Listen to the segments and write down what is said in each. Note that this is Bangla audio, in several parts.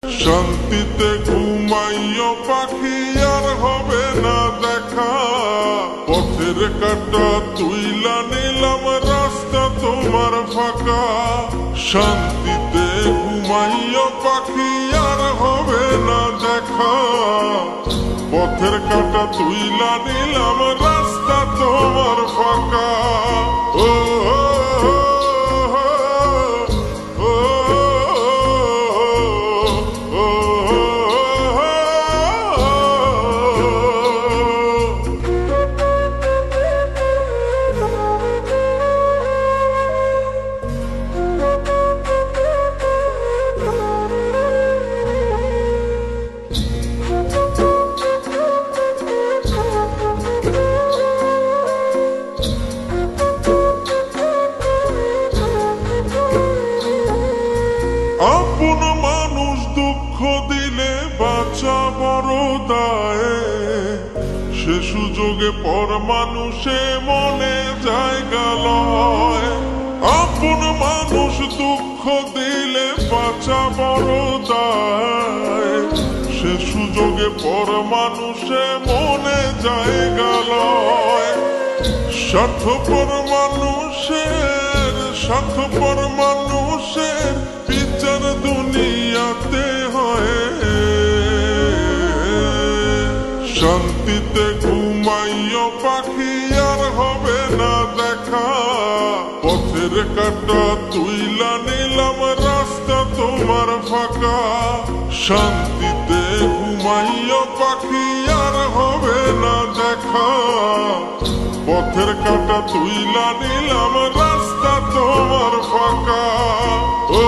শান্তিতে ঘুমাইও পাখি আর হবে না দেখা, পথের কাঁটা তুইলা নিলাম রাস্তা তোমার ফাঁকা। শান্তিতে ঘুমাইও পাখি আর হবে না দেখা, পথের কাঁটা তুইলা নিলাম রাস্তা তোমার ফাঁকা। ও আপন মানুষ দুঃখ দিলে বাঁচা বড় দায়ে, সে সুযোগে পর মানুষে মনে জায়গা লয়। আপন মানুষ দুঃখ দিলে বাঁচা বড় দায়ে, সে সুযোগে পর মানুষে মনে জায়গা লয়। স্বার্থপর মানুষের বিচার দুনিয়াতে হয়। শান্তিতে ঘুমাইও পাখি আর হবে না দেখা, পথের কাঁটা তুইলা নিলাম রাস্তা তোমার ফাঁকা। শান্তিতে ঘুমাইও পাখি আর হবে না দেখা, পথের কাঁটা তুইলা নিলাম রাস্তা তোমার ফাঁকা। ও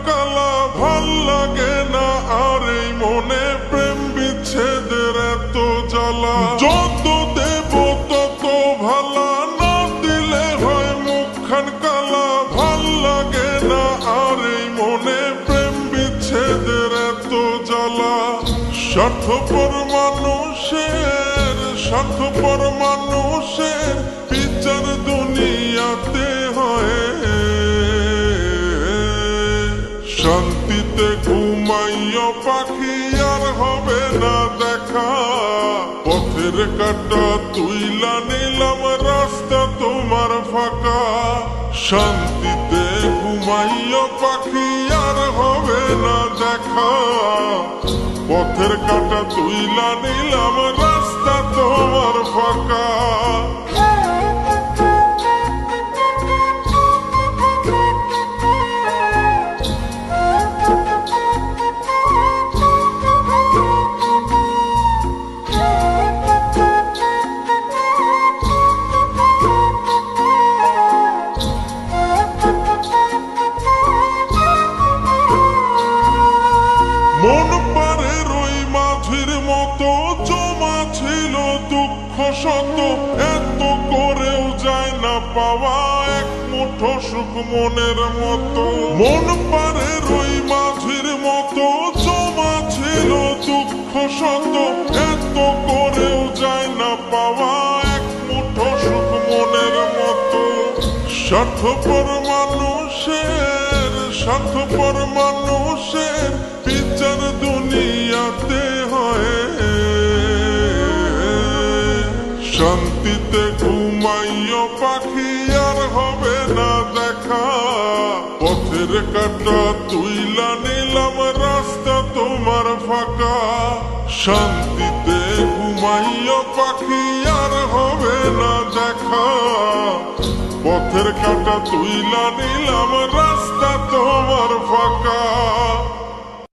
কালা ভাল লাগে না আর এই মনে প্রেম বিচ্ছেদের এত জ্বালা। যত দেব তত ভালা, না দিলে হয় মুখখান কালা। ভাল লাগে না আর এই মনে প্রেম বিচ্ছেদের এত জ্বালা। স্বার্থপর মানুষের বিচার দুনিয়াতে হয়। শান্তিতে ঘুমাইও পাখি আর হবে না দেখা, পথের কাঁটা তুইলা নিলাম রাস্তা তোমার ফাঁকা। শান্তিতে ঘুমাইও পাখি আর হবে না দেখা, পথের কাঁটা তুইলা নিলাম রাস্তা তোমার ফাঁকা। মন পারে রই মাঝির মতো জমা ছিল দুঃখ শত, এত করেও যায় না পাওয়া এক মুঠো সুখ মনের মতো। মন পারে রই মাঝির মতো জমা ছিল দুঃখ শত, এত করেও যায় না পাওয়া এক মুঠো সুখ মনের মতো। স্বার্থপর মানুষের বিচার দুনিয়াতে হয়। শান্তিতে ঘুমাইও পাখি আর হবে না দেখা, পথের কাঁটা তুইলা নিলাম রাস্তা তোমার ফাঁকা। শান্তিতে ঘুমাইও পাখি আর হবে না দেখা, পথের কাঁটা তুইলা নিলাম রাস্তা তোমার ফাঁকা।